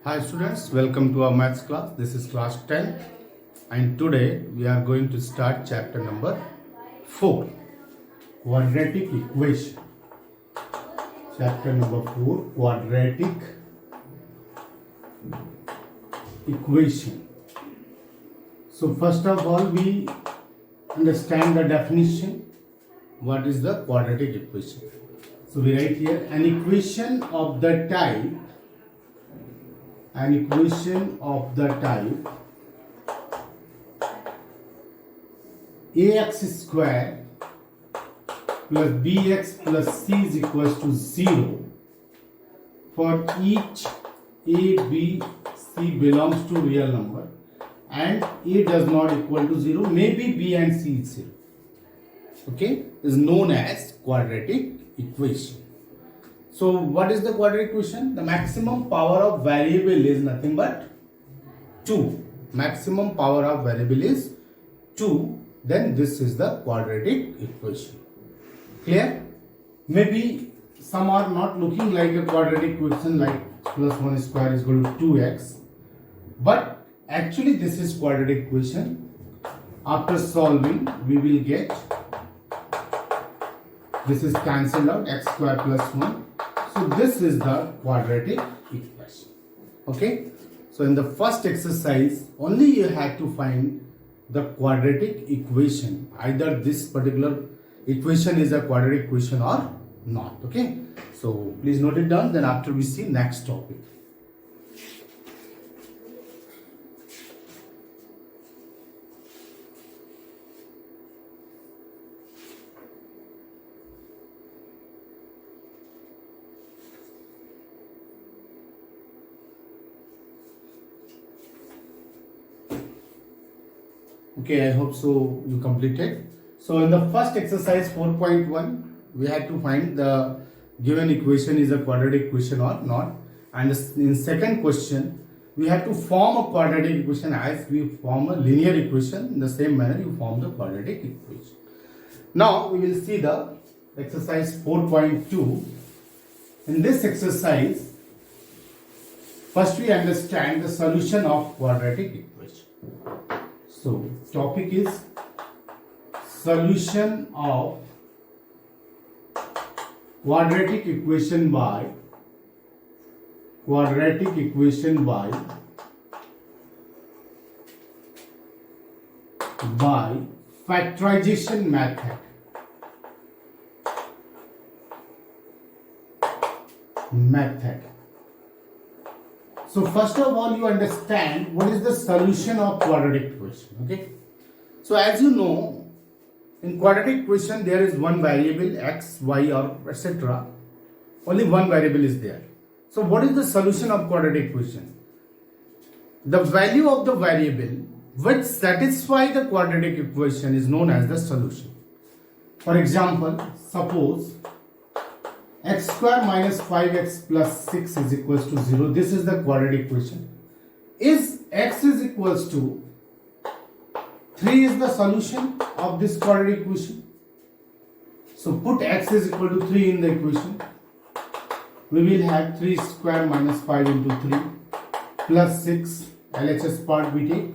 Hi students, welcome to our maths class. This is class 10 and today we are going to start chapter number 4, quadratic equation. Chapter number 4, quadratic equation. So first of all we understand the definition. What is the quadratic equation? So we write here an equation of the type ax square plus bx plus c is equals to 0 for each a, b, c belongs to real number and a does not equal to 0, maybe b and c is 0. Okay, is known as quadratic equation. So what is the quadratic equation? The maximum power of variable is nothing but 2. Maximum power of variable is 2. Then this is the quadratic equation. Clear? Maybe some are not looking like a quadratic equation like plus 1 square is equal to 2x. But actually this is quadratic equation. After solving we will get this is cancelled out, x square plus 1. So this is the quadratic equation. Okay. So in the first exercise, only you have to find the quadratic equation. Either this particular equation is a quadratic equation or not. Okay. So please note it down. Then after we see next topic. Okay, I hope so you completed. So in the first exercise 4.1, we had to find the given equation is a quadratic equation or not. And in second question, we have to form a quadratic equation as we form a linear equation. In the same manner, you form the quadratic equation. Now we will see the exercise 4.2. In this exercise, first we understand the solution of quadratic equation. So, topic is solution of quadratic equation by factorization method. So first of all, you understand what is the solution of quadratic equation. Okay. So as you know, in quadratic equation there is one variable x, y, or etc. Only one variable is there. So what is the solution of quadratic equation? The value of the variable which satisfy the quadratic equation is known as the solution. For example, suppose x square minus 5x plus 6 is equals to 0. This is the quadratic equation. Is x is equals to 3 is the solution of this quadratic equation. So put x is equal to 3 in the equation. We will have 3 square minus 5 into 3 plus 6. LHS part we take.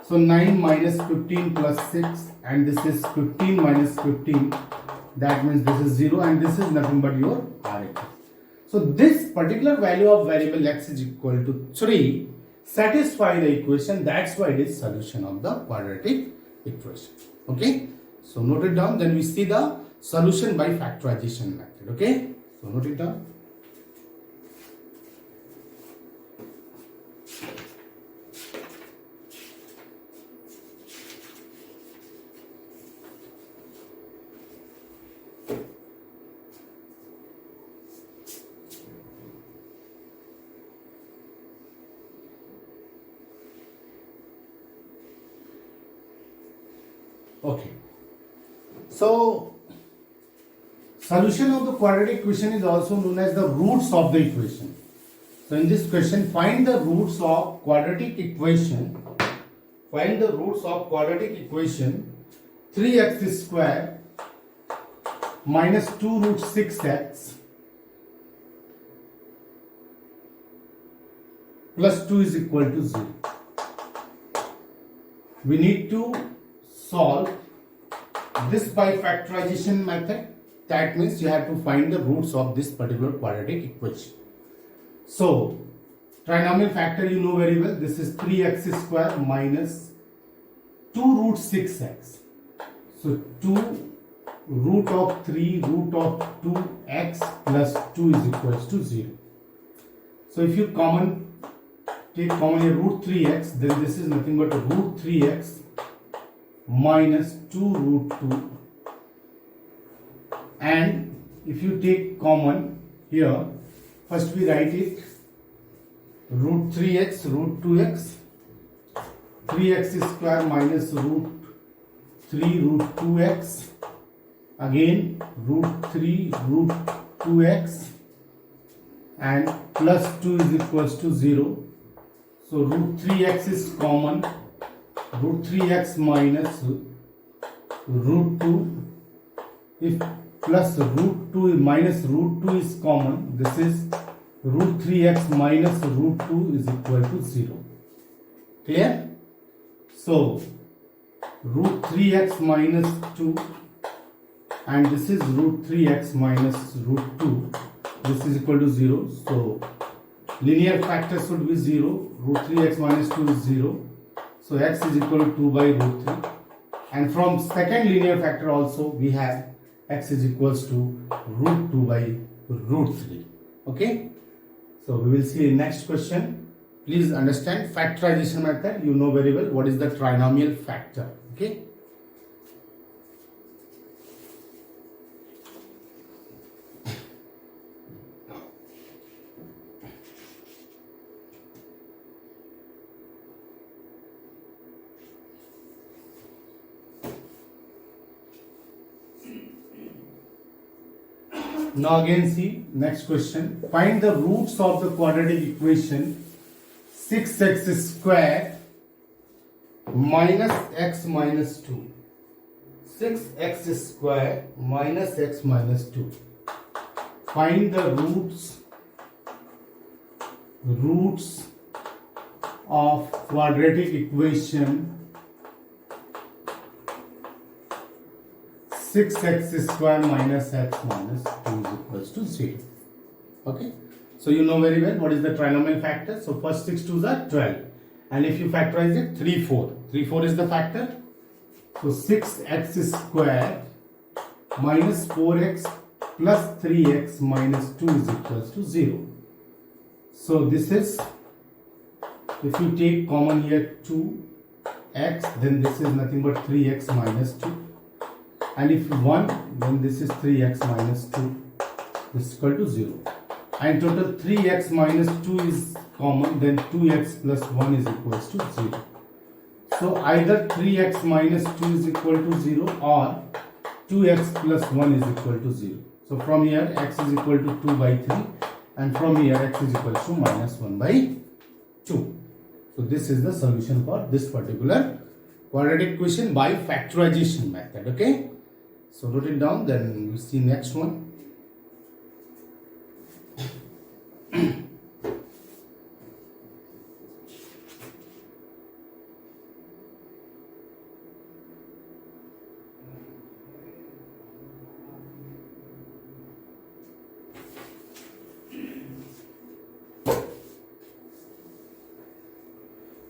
So 9 minus 15 plus 6 and this is 15 minus 15. That means this is 0 and this is nothing but your RHS. So this particular value of variable x is equal to 3 satisfy the equation. That's why it is solution of the quadratic equation. Okay. So note it down. Then we see the solution by factorization method. Okay. So note it down. Okay. So, solution of the quadratic equation is also known as the roots of the equation. So, in this question, find the roots of quadratic equation. Find the roots of quadratic equation 3x square minus 2 root 6x plus 2 is equal to 0. We need to solve this by factorization method. That means you have to find the roots of this particular quadratic equation. So, trinomial factor you know very well. This is 3x square minus 2 root 6x. So, 2 root of 3 root of 2x plus 2 is equals to 0. So, if you take common here root 3x, then this is nothing but root 3x minus 2 root 2. And if you take common here, first we write it root 3x root 2x, 3x square minus root 3 root 2x, again root 3 root 2x, and plus 2 is equals to 0. So root 3x is common, root 3x minus root 2, if plus root 2 minus root 2 is common, this is root 3x minus root 2 is equal to 0. Clear? So root 3x minus 2, and this is root 3x minus root 2, this is equal to 0. So linear factor should be 0. Root 3x minus 2 is 0. So x is equal to 2 by root 3. And from second linear factor also we have x is equals to root 2 by root 3. Okay. So we will see in next question. Please understand factorization method. You know very well what is the trinomial factor. Okay. Now again see next question. Find the roots of the quadratic equation 6x square minus x minus 2. 6x square minus x minus 2. Find the roots of quadratic equation 6x square minus x minus 2 is equals to 0. Okay. So you know very well what is the trinomial factor. So first 6 2s are 12. And if you factorize it, 3 4. 3 4 is the factor. So 6x square minus 4x plus 3x minus 2 is equals to 0. So this is, if you take common here 2x, then this is nothing but 3x minus 2. And if 1, then this is 3x minus 2 is equal to 0. And total 3x minus 2 is common, then 2x plus 1 is equals to 0. So either 3x minus 2 is equal to 0 or 2x plus 1 is equal to 0. So from here x is equal to 2 by 3, and from here x is equal to minus 1 by 2. So this is the solution for this particular quadratic equation by factorization method. Okay. So wrote it down, then we'll see next one.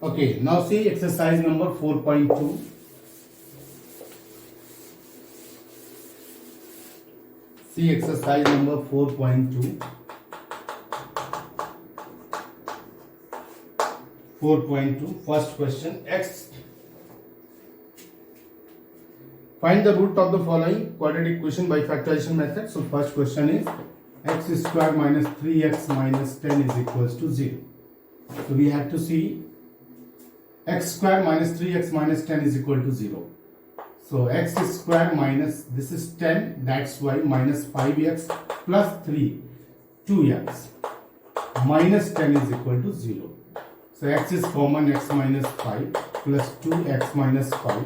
Okay, now see exercise number 4.2. See exercise number 4.2. 4.2, first question, x. Find the root of the following quadratic equation by factorization method. So first question is x square minus 3x minus 10 is equals to 0. So we have to see x square minus 3x minus 10 is equal to 0. So x square minus, this is 10, that's why minus 5x plus 3, 2x minus 10 is equal to 0. So x is common, x minus 5 plus 2x minus 5,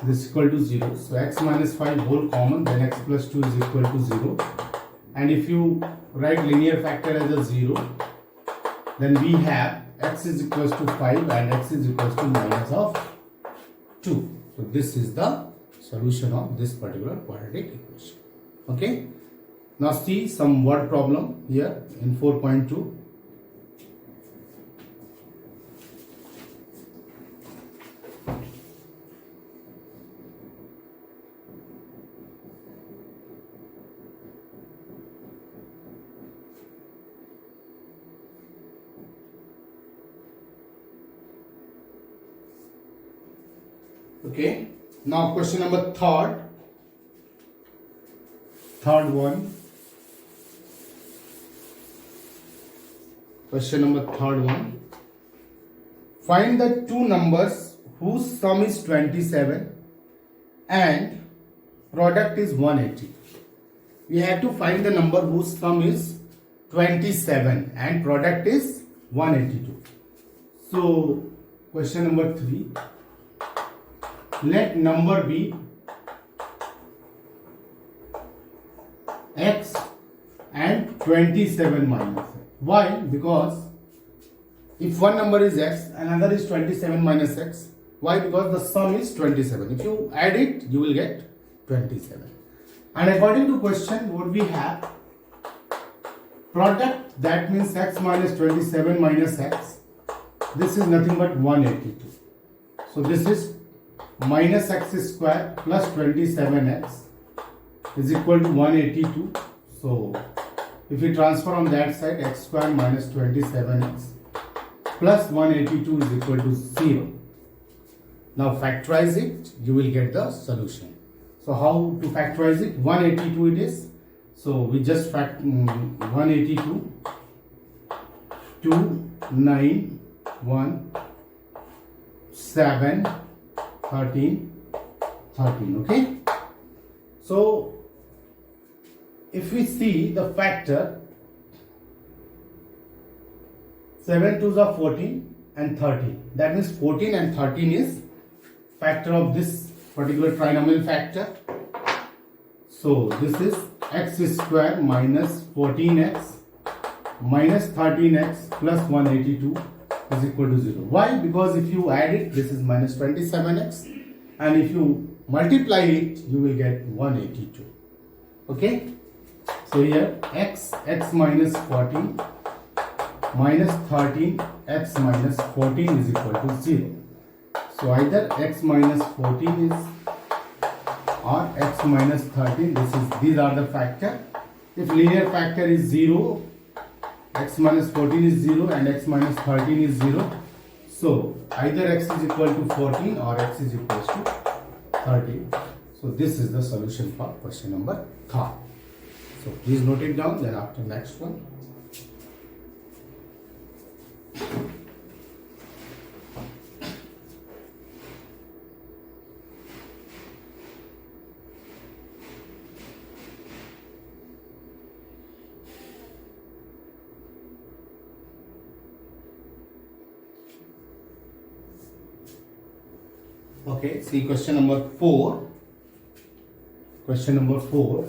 this is equal to 0. So x minus 5 whole common, then x plus 2 is equal to 0. And if you write linear factor as a 0, then we have x is equals to 5 and x is equals to minus of 2. So this is the solution of this particular quadratic equation. Okay. Now see some word problem here in 4.2. Okay, now question number third one. Question number third one. Find the two numbers whose sum is 27 and product is 180. We have to find the number whose sum is 27 and product is 182. So question number 3. Let number be x and 27 minus x. Why? Because if one number is x, another is 27 minus x. Why? Because the sum is 27. If you add it, you will get 27. And according to question, what we have? Product, that means x minus 27 minus x. This is nothing but 182. So this is minus x square plus 27x is equal to 182. So if we transfer on that side, x square minus 27x plus 182 is equal to 0. Now factorize it, you will get the solution. So how to factorize it? 182 it is. So we just 182 2 9 1 7 13 13. Okay, so if we see the factor, 7 2s are 14 and 13, that means 14 and 13 is factor of this particular trinomial factor. So this is x square minus 14x minus 13x plus 182 is equal to 0. Why? Because if you add it, this is minus 27x, and if you multiply it, you will get 182. Okay, so here x minus 14 minus 13 x minus 14 is equal to 0. So either x minus 14 is or x minus 13. These are the factor. If linear factor is 0, x minus 14 is 0 and x minus 13 is 0. So either x is equal to 14 or x is equal to 13. So this is the solution for question number 3. So please note it down, then after next one. Okay, see question number 4. Question number 4.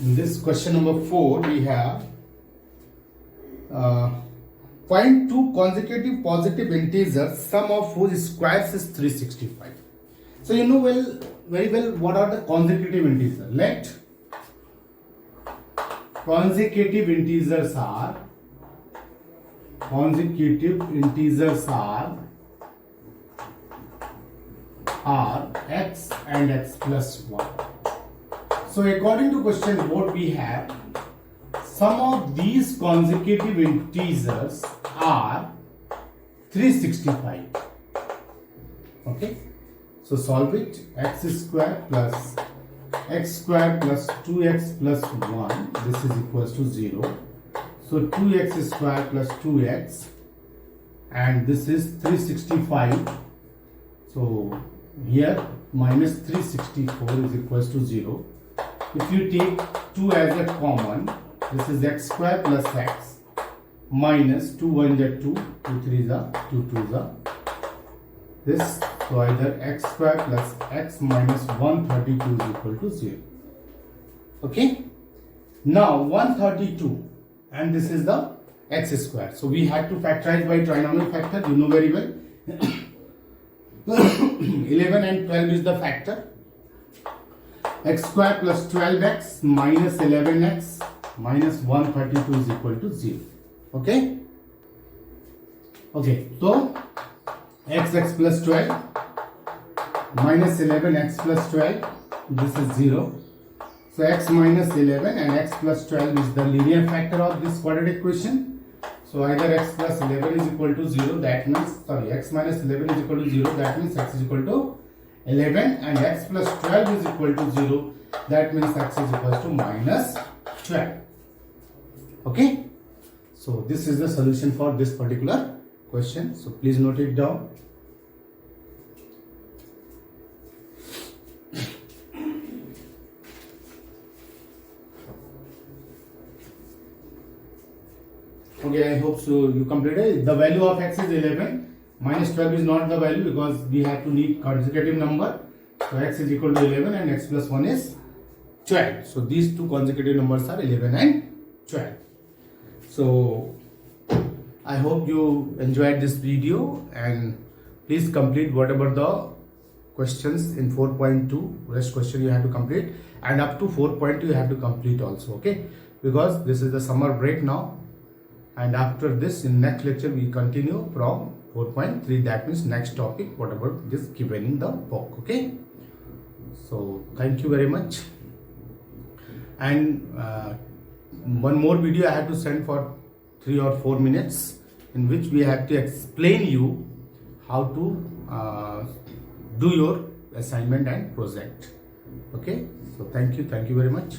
In this question number 4, we have find two consecutive positive integers, sum of whose squares is 365. So you know very well what are the consecutive integers. Let consecutive integers are x and x plus 1. So according to question, what we have, sum of these consecutive integers are 365. Okay, so solve it. X square plus x square plus 2x plus 1, this is equals to 0. So 2x square plus 2x, and this is 365. So here minus 364 is equals to 0. If you take 2 as a common, this is x square plus x minus 2 1 is 2, 2 3 is 2 2 is this So either x square plus x minus 132 is equal to 0. Okay. Now 132 and this is the x square. So we had to factorize by trinomial factor. You know very well. 11 and 12 is the factor. X square plus 12x minus 11x minus 132 is equal to 0. Okay. Okay. So x plus 12 minus 11x plus 12, this is 0. So x minus 11 and x plus 12 is the linear factor of this quadratic equation. So either x plus 11 is equal to 0, that means, sorry, x minus 11 is equal to 0, that means x is equal to 11, and x plus 12 is equal to 0, that means x is equal to minus 12. Okay. So this is the solution for this particular question. So please note it down. Okay, I hope so you completed. The value of x is 11. Minus 12 is not the value because we have to need consecutive number. So x is equal to 11 and x plus 1 is 12. So these two consecutive numbers are 11 and 12. So I hope you enjoyed this video, and please complete whatever the questions in 4.2. Rest question you have to complete, and up to 4.2 you have to complete also. Okay, because this is the summer break now. And after this, in next lecture, we continue from 4.3. That means next topic, whatever is given in the book. Okay. So thank you very much. And one more video I have to send for 3 or 4 minutes, in which we have to explain you how to do your assignment and project. Okay. So thank you very much.